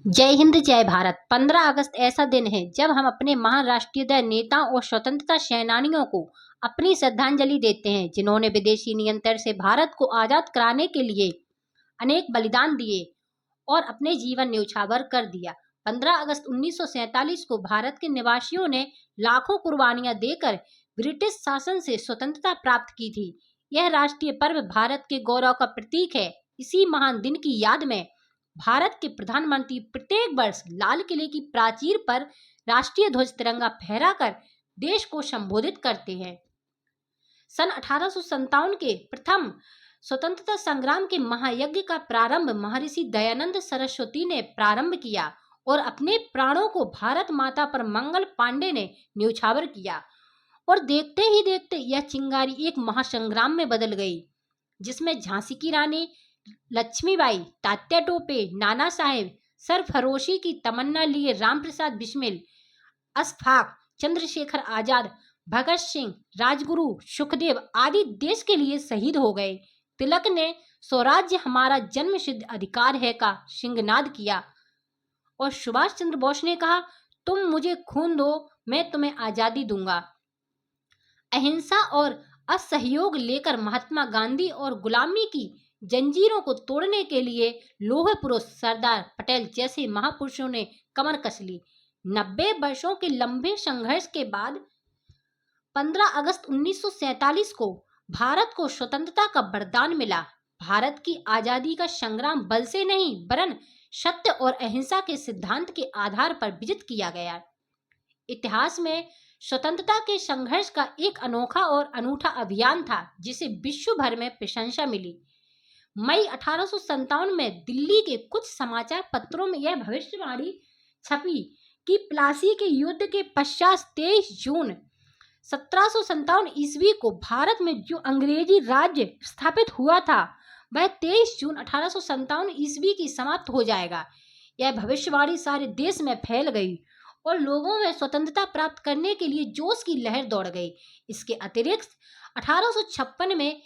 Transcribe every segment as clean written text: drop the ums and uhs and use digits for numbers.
जय हिंद जय भारत। 15 अगस्त ऐसा दिन है जब हम अपने महान राष्ट्रीय नेताओं और स्वतंत्रता सेनानियों को अपनी श्रद्धांजलि देते हैं, जिन्होंने विदेशी नियंत्रण से भारत को आजाद कराने के लिए अनेक बलिदान दिए और अपने जीवन न्यौछावर कर दिया। 15 अगस्त 1947 को भारत के निवासियों ने लाखों कुर्बानियां देकर ब्रिटिश शासन से स्वतंत्रता प्राप्त की थी। यह राष्ट्रीय पर्व भारत के गौरव का प्रतीक है। इसी महान दिन की याद में भारत के प्रधानमंत्री प्रत्येक वर्ष लाल किले की प्राचीर पर राष्ट्रीय ध्वज तिरंगा फहराकर देश को संबोधित करते हैं। सन 1857 के प्रथम स्वतंत्रता संग्राम के महायज्ञ का प्रारंभ महर्षि दयानंद सरस्वती ने प्रारंभ किया और अपने प्राणों को भारत माता पर मंगल पांडे ने न्यौछावर किया। और देखते ही देखते यह चिंगारी एक महासंग्राम में बदल गई, जिसमें झांसी की रानी लक्ष्मीबाई, तात्या टोपे, नाना साहेब, सरफरोशी की तमन्ना लिए रामप्रसाद बिस्मिल, अशफाक, चंद्रशेखर आजाद, भगत सिंह, राजगुरु, सुखदेव आदि देश के लिए शहीद हो गए। तिलक ने स्वराज्य हमारा जन्म सिद्ध अधिकार है का सिंहनाद किया और सुभाष चंद्र बोस ने कहा, तुम मुझे खून दो, मैं तुम्हें आजादी दूंगा। अहिंसा और असहयोग लेकर महात्मा गांधी और गुलामी की जंजीरों को तोड़ने के लिए लौह पुरुष सरदार पटेल जैसे महापुरुषों ने कमर कस ली। 90 वर्षों के लंबे संघर्ष के बाद 15 अगस्त 1947 को भारत को स्वतंत्रता का वरदान मिला। भारत की आजादी का संग्राम बल से नहीं वरन सत्य और अहिंसा के सिद्धांत के आधार पर विजित किया गया। इतिहास में स्वतंत्रता के संघर्ष का एक अनोखा और अनूठा अभियान था, जिसे विश्व भर में प्रशंसा मिली। मई 1857 में दिल्ली के कुछ समाचार पत्रों में यह भविष्यवाणी छपी कि प्लासी के युद्ध के पश्चात 23 जून 1757 ईस्वी को भारत में जो अंग्रेजी राज्य स्थापित हुआ था वह 23 जून 1857 ईस्वी की समाप्त हो जाएगा। यह भविष्यवाणी सारे देश में फैल गई और लोगों में स्वतंत्रता प्राप्त करने के लिए जोश की लहर दौड़ गई। इसके अतिरिक्त 1856 में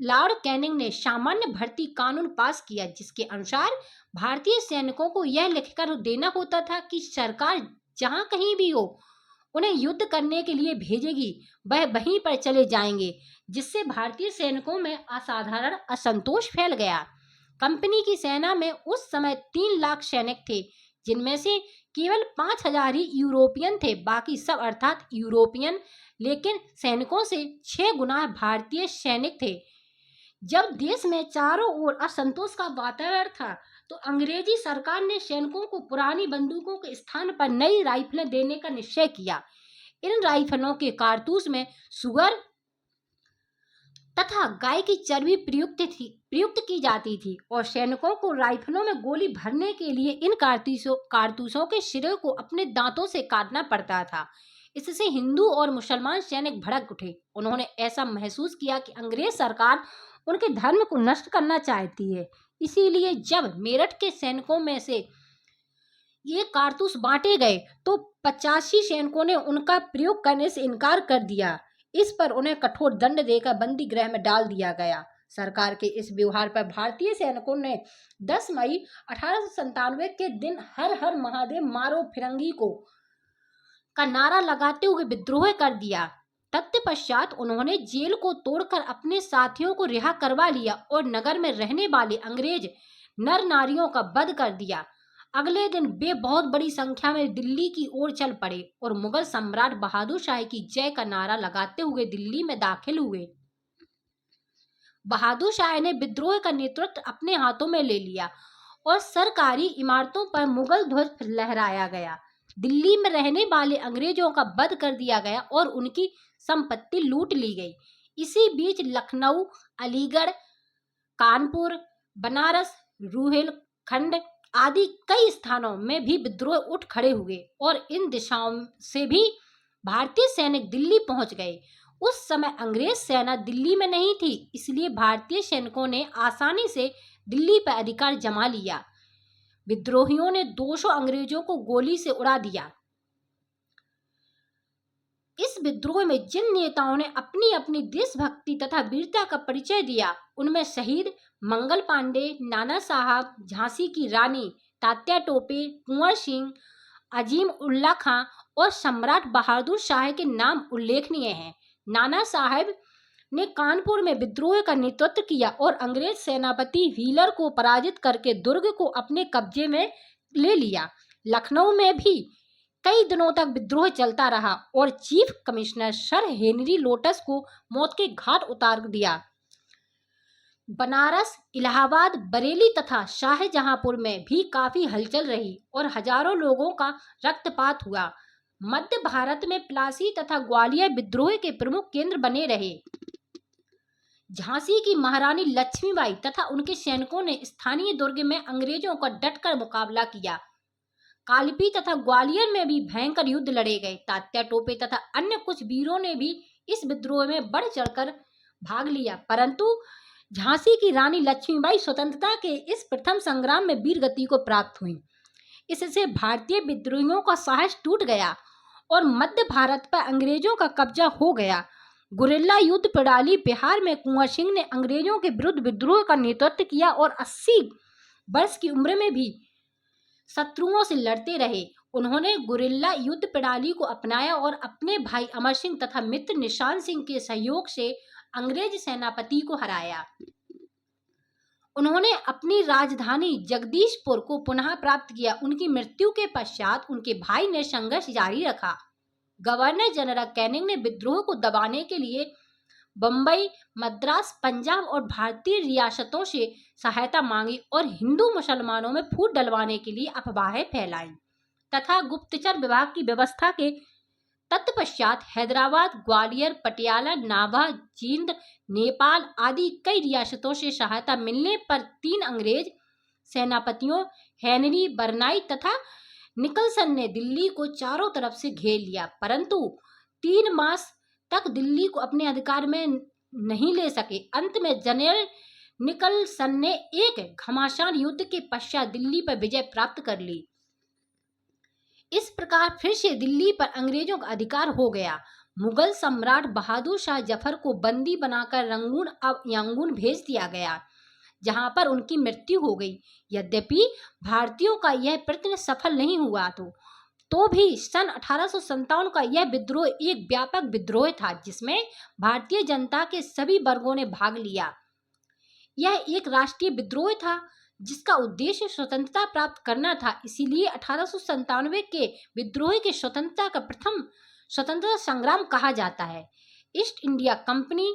लॉर्ड कैनिंग ने सामान्य भर्ती कानून पास किया, जिसके अनुसार भारतीय सैनिकों को यह लिखकर देना होता था कि सरकार जहां कहीं भी हो उन्हें युद्ध करने के लिए भेजेगी, वह वहीं पर चले जाएंगे, जिससे भारतीय सैनिकों में असाधारण असंतोष फैल गया। कंपनी की सेना में उस समय 3 लाख सैनिक थे, जिनमें से केवल 5,000 ही यूरोपियन थे, बाकी सब अर्थात यूरोपियन, लेकिन सैनिकों से 6 गुना भारतीय सैनिक थे। जब देश में चारों ओर असंतोष का वातावरण था तो अंग्रेजी सरकार ने सैनिकों को पुरानी बंदूकों के स्थान पर नई राइफलें देने का निश्चय किया। इन राइफलों के कारतूस में सुअर तथा गाय की चर्बी प्रयुक्त की जाती थी और सैनिकों को राइफलों में गोली भरने के लिए इन कारतूसों के सिरे को अपने दांतों से काटना पड़ता था। इससे हिंदू और मुसलमान सैनिक भड़क उठे। उन्होंने ऐसा महसूस किया कि अंग्रेज सरकार उनके धर्म को नष्ट करना चाहती है। इसीलिए जब मेरठ के सैनिकों में से ये कारतूस बांटे गए तो 85 सैनिकों ने उनका प्रयोग करने से इनकार कर दिया। इस पर उन्हें कठोर दंड देकर बंदी गृह में डाल दिया गया। सरकार के इस व्यवहार पर भारतीय सैनिकों ने 10 मई 1897 के दिन हर हर महादेव मारो फिरंगी को का नारा लगाते हुए विद्रोह कर दिया। तत्पश्चात उन्होंने जेल को तोड़कर अपने साथियों को रिहा करवा लिया और नगर में रहने वाले अंग्रेज नर नारियों का वध कर दिया। अगले दिन वे बहुत बड़ी संख्या में दिल्ली की ओर चल पड़े और मुगल सम्राट बहादुर शाह की जय का नारा लगाते हुए दिल्ली में दाखिल हुए। बहादुर शाह ने विद्रोह का नेतृत्व अपने हाथों में ले लिया और सरकारी इमारतों पर मुगल ध्वज लहराया गया। दिल्ली में रहने वाले अंग्रेजों का वध कर दिया गया और उनकी संपत्ति लूट ली गई। इसी बीच लखनऊ, अलीगढ़, कानपुर, बनारस, रुहेलखंड आदि कई स्थानों में भी विद्रोह उठ खड़े हुए और इन दिशाओं से भी भारतीय सैनिक दिल्ली पहुंच गए। उस समय अंग्रेज सेना दिल्ली में नहीं थी, इसलिए भारतीय सैनिकों ने आसानी से दिल्ली पर अधिकार जमा लिया। विद्रोहियों ने 200 अंग्रेजों को गोली से उड़ा दिया। इस विद्रोह में जिन नेताओं ने अपनी अपनी देशभक्ति तथा वीरता का परिचय दिया, उनमें शहीद मंगल पांडे, नाना साहब, झांसी की रानी तात्या टोपे, कुंवर सिंह, अजीम उल्ला खां और सम्राट बहादुर शाह के नाम उल्लेखनीय हैं। नाना साहब ने कानपुर में विद्रोह का नेतृत्व किया और अंग्रेज सेनापति व्हीलर को पराजित करके दुर्ग को अपने कब्जे में ले लिया। लखनऊ में भी कई दिनों तक विद्रोह चलता रहा और chief commissioner sir Henry lotus को मौत के घाट उतार दिया। बनारस, इलाहाबाद, बरेली तथा शाहजहांपुर में भी काफी हलचल रही और हजारों लोगों का रक्तपात हुआ। मध्य भारत में प्लासी तथा ग्वालियर विद्रोह के प्रमुख केंद्र बने रहे। झांसी की महारानी लक्ष्मीबाई तथा उनके सैनिकों ने स्थानीय दुर्ग में अंग्रेजों का डटकर मुकाबला किया। कालपी तथा ग्वालियर में भी भयंकर युद्ध लड़े गए। तात्या टोपे तथा अन्य कुछ वीरों ने भी इस विद्रोह में बढ़ चढ़कर भाग लिया, परंतु झांसी की रानी लक्ष्मीबाई स्वतंत्रता के इस प्रथम संग्राम में वीर गति को प्राप्त हुई। इससे भारतीय विद्रोहियों का साहस टूट गया और मध्य भारत पर अंग्रेजों का कब्जा हो गया। गुरिल्ला युद्ध प्रणाली बिहार में कुंवर सिंह ने अंग्रेजों के विरुद्ध विद्रोह का नेतृत्व किया और 80 वर्ष की उम्र में भी शत्रुओं से लड़ते रहे। उन्होंने गुरिल्ला युद्ध प्रणाली को अपनाया और अपने भाई अमर सिंह तथा मित्र निशान सिंह के सहयोग से अंग्रेज सेनापति को हराया। उन्होंने अपनी राजधानी जगदीशपुर को पुनः प्राप्त किया। उनकी मृत्यु के पश्चात उनके भाई ने संघर्ष जारी रखा। गवर्नर जनरल कैनिंग ने विद्रोह को दबाने के लिए बंबई, मद्रास, पंजाब और भारतीय रियासतों से सहायता मांगी और हिंदू मुसलमानों में फूट डलवाने के लिए अफवाहें फैलाई तथा गुप्तचर विभाग की व्यवस्था के तत्पश्चात हैदराबाद, ग्वालियर, पटियाला, नाभा, जींद, नेपाल आदि कई रियासतों से सहायता मिलने पर 3 अंग्रेज सेनापतियों हेनरी, बर्नाई तथा निकलसन ने दिल्ली को चारों तरफ से घेर लिया, परंतु 3 मास तक दिल्ली को अपने अधिकार में नहीं ले सके। अंत में जनरल निकलसन ने एक घमासान युद्ध के पश्चात दिल्ली पर विजय प्राप्त कर ली। इस प्रकार फिर से दिल्ली पर अंग्रेजों का अधिकार हो गया। मुगल सम्राट बहादुर शाह जफर को बंदी बनाकर रंगून अब यांगून भेज दिया गया, जहां पर उनकी मृत्यु हो गई। यद्यपि भारतीयों का यह प्रयत्न सफल नहीं हुआ तो भी सन 1857 का यह विद्रोह एक व्यापक विद्रोह था जिसमें भारतीय जनता के सभी वर्गों ने भाग लिया। यह एक राष्ट्रीय विद्रोह था जिसका उद्देश्य स्वतंत्रता प्राप्त करना था। इसीलिए 1897 के विद्रोह के स्वतंत्रता का प्रथम स्वतंत्रता संग्राम कहा जाता है। ईस्ट इंडिया कंपनी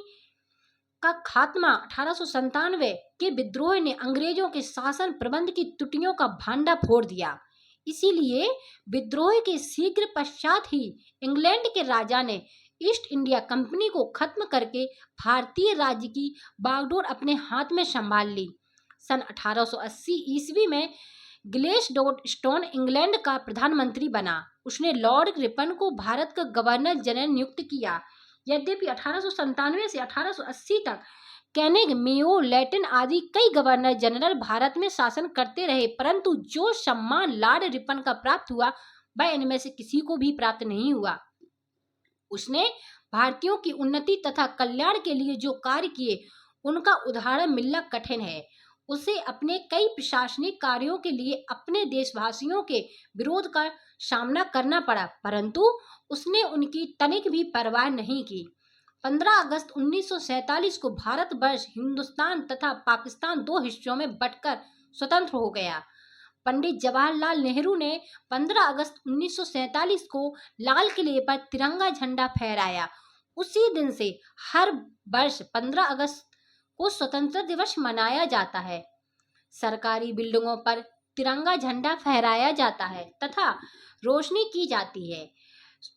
का खात्मा 1897 के विद्रोह ने अंग्रेजों के शासन प्रबंध की त्रुटियों का भांडा फोड़ दिया। इसीलिए विद्रोह के शीघ्र पश्चात ही इंग्लैंड के राजा ने ईस्ट इंडिया कंपनी को खत्म करके भारतीय राज्य की बागडोर अपने हाथ में संभाल ली। सन 1880 ईस्वी में ग्लेडस्टोन इंग्लैंड का प्रधानमंत्री बना। उसने लॉर्ड रिपन को भारत का गवर्नर जनरल नियुक्त किया। यद्यपि 1897 से 1880 तक कैनिंग, मेयो, लैटिन आदि कई गवर्नर जनरल भारत में शासन करते रहे, परंतु जो सम्मान लॉर्ड रिपन का प्राप्त हुआ वह इनमें से किसी को भी प्राप्त नहीं हुआ। उसने भारतीयों की उन्नति तथा कल्याण के लिए जो कार्य किए उनका उदाहरण मिलना कठिन है। उसे अपने कई प्रशासनिक कार्यों के लिए अपने देशवासियों के विरोध का सामना करना पड़ा, परंतु उसने उनकी तनिक भी परवाह नहीं की। 15 अगस्त 1947 को भारतवर्ष हिंदुस्तान तथा पाकिस्तान 2 हिस्सों में बंटकर स्वतंत्र हो गया। पंडित जवाहरलाल नेहरू ने 15 अगस्त 1947 को लाल किले पर तिरंगा झंडा फहराया। उसी दिन से हर वर्ष 15 अगस्त को स्वतंत्रता दिवस मनाया जाता है। सरकारी बिल्डिंगों पर तिरंगा झंडा फहराया जाता है तथा रोशनी की जाती है।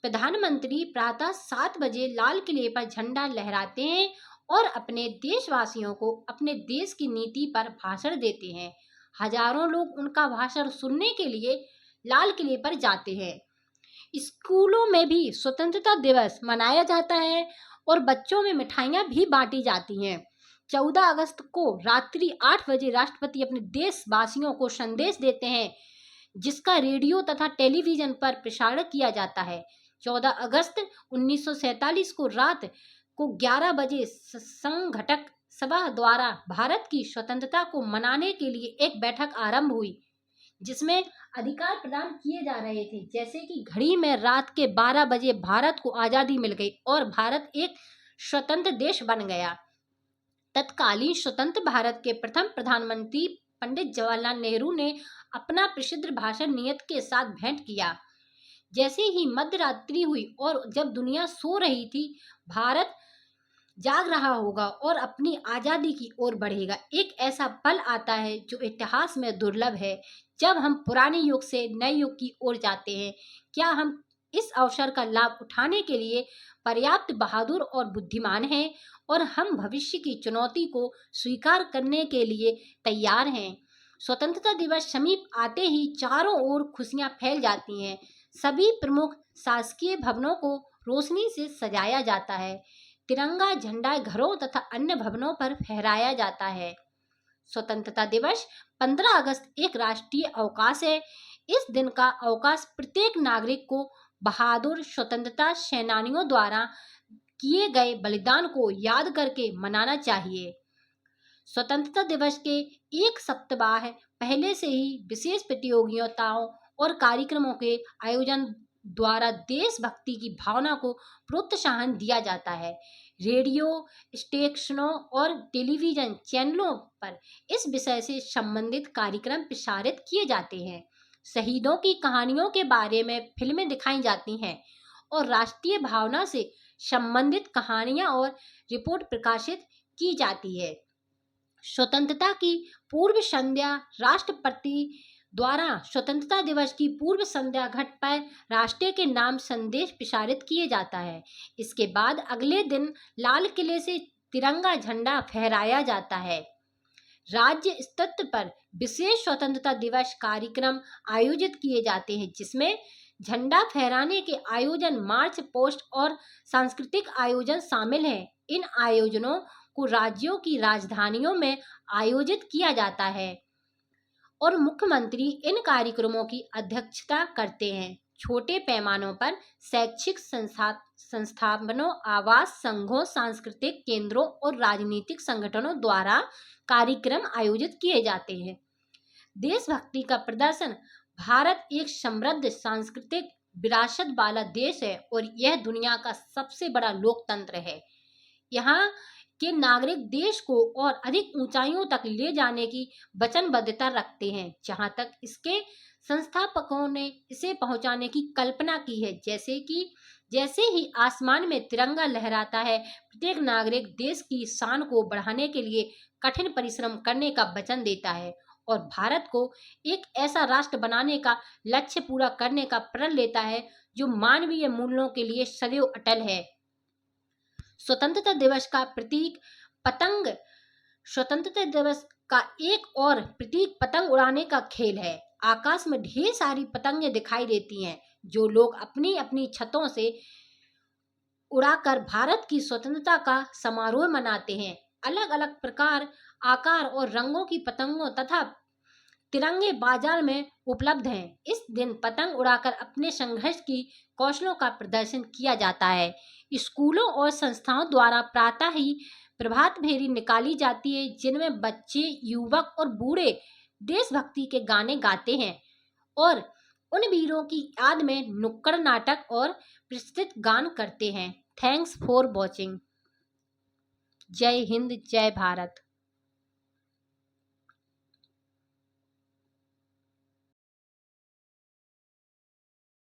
प्रधानमंत्री प्रातः 7 बजे लाल किले पर झंडा लहराते हैं और अपने देशवासियों को अपने देश की नीति पर भाषण देते हैं। हजारों लोग उनका भाषण सुनने के लिए लाल किले पर जाते हैं। स्कूलों में भी स्वतंत्रता दिवस मनाया जाता है और बच्चों में मिठाइयाँ भी बांटी जाती हैं। 14 अगस्त को रात्रि 8 बजे राष्ट्रपति अपने देशवासियों को संदेश देते हैं, जिसका रेडियो तथा टेलीविजन पर प्रसारण किया जाता है। 14 अगस्त 1947 को रात को 11 बजे संघटक सभा द्वारा भारत की स्वतंत्रता को मनाने के लिए एक बैठक आरंभ हुई, जिसमें अधिकार प्रदान किए जा रहे थे, जैसे कि घड़ी में रात के 12 बजे भारत को आज़ादी मिल गई और भारत एक स्वतंत्र देश बन गया। तत्कालीन स्वतंत्र भारत के प्रथम प्रधानमंत्री पंडित जवाहरलाल नेहरू ने अपना प्रसिद्ध भाषण नियत के साथ भेंट किया। जैसे ही मध्य रात्रि हुई और जब दुनिया सो रही थी, भारत जाग रहा होगा और अपनी आजादी की ओर बढ़ेगा। एक ऐसा पल आता है जो इतिहास में दुर्लभ है, जब हम पुराने युग से नए युग की ओर जाते हैं। क्या हम इस अवसर का लाभ उठाने के लिए पर्याप्त बहादुर और बुद्धिमान हैं, और हम भविष्य की चुनौती को स्वीकार करने के लिए तैयार हैं? स्वतंत्रता दिवस समीप आते ही चारों ओर खुशियां फैल जाती हैं। सभी प्रमुख शासकीय भवनों को रोशनी से सजाया जाता है। तिरंगा झंडा घरों तथा अन्य भवनों पर फहराया जाता है। स्वतंत्रता दिवस 15 अगस्त एक राष्ट्रीय अवकाश है। इस दिन का अवकाश प्रत्येक नागरिक को बहादुर स्वतंत्रता सेनानियों द्वारा किए गए बलिदान को याद करके मनाना चाहिए। स्वतंत्रता दिवस के एक सप्ताह पहले से ही विशेष प्रतियोगिताओं और कार्यक्रमों के आयोजन द्वारा देशभक्ति की भावना को प्रोत्साहन दिया जाता है। रेडियो स्टेशनों और टेलीविजन चैनलों पर इस विषय से संबंधित कार्यक्रम प्रसारित किए जाते हैं। शहीदों की कहानियों के बारे में फिल्में दिखाई जाती हैं और राष्ट्रीय भावना से संबंधित कहानियां और रिपोर्ट प्रकाशित की जाती है। स्वतंत्रता की पूर्व संध्या राष्ट्रपति द्वारा स्वतंत्रता दिवस की पूर्व संध्या घट पर राष्ट्र के नाम संदेश प्रसारित किए जाता है। इसके बाद अगले दिन लाल किले से तिरंगा झंडा फहराया जाता है। राज्य स्तर पर विशेष स्वतंत्रता दिवस कार्यक्रम आयोजित किए जाते हैं, जिसमें झंडा फहराने के आयोजन, मार्च पोस्ट और सांस्कृतिक आयोजन शामिल हैं। इन आयोजनों को राज्यों की राजधानियों में आयोजित किया जाता है और मुख्यमंत्री इन कार्यक्रमों की अध्यक्षता करते हैं। छोटे पैमानों पर शैक्षिक संस्थानों, आवास संघों, सांस्कृतिक केंद्रों और राजनीतिक संगठनों द्वारा कार्यक्रम आयोजित किए जाते हैं। देशभक्ति का प्रदर्शन। भारत एक समृद्ध सांस्कृतिक विरासत वाला देश है और यह दुनिया का सबसे बड़ा लोकतंत्र है। यहाँ के नागरिक देश को और अधिक ऊंचाइयों तक ले जाने की वचनबद्धता रखते हैं, जहां तक इसके संस्थापकों ने इसे पहुंचाने की कल्पना की है। जैसे ही आसमान में तिरंगा लहराता है, प्रत्येक नागरिक देश की शान को बढ़ाने के लिए कठिन परिश्रम करने का वचन देता है और भारत को एक ऐसा राष्ट्र बनाने का लक्ष्य पूरा करने का प्रण लेता है जो मानवीय मूल्यों के लिए सदैव अटल है। स्वतंत्रता दिवस का प्रतीक पतंग। स्वतंत्रता दिवस का एक और प्रतीक पतंग उड़ाने का खेल है। आकाश में ढेर सारी पतंगें दिखाई देती हैं, जो लोग अपनी अपनी छतों से उड़ाकर भारत की स्वतंत्रता का समारोह मनाते हैं। अलग अलग प्रकार, आकार और रंगों की पतंगों तथा तिरंगे बाजार में उपलब्ध हैं। इस दिन पतंग उड़ाकर अपने संघर्ष की कौशलों का प्रदर्शन किया जाता है। स्कूलों और संस्थाओं द्वारा प्रातः ही प्रभात फेरी निकाली जाती है, जिनमें बच्चे, युवक और बूढ़े देशभक्ति के गाने गाते हैं और उन वीरों की याद में नुक्कड़ नाटक और प्रस्तुत गान करते हैं। Thanks for watching. जय हिंद, जय भारत।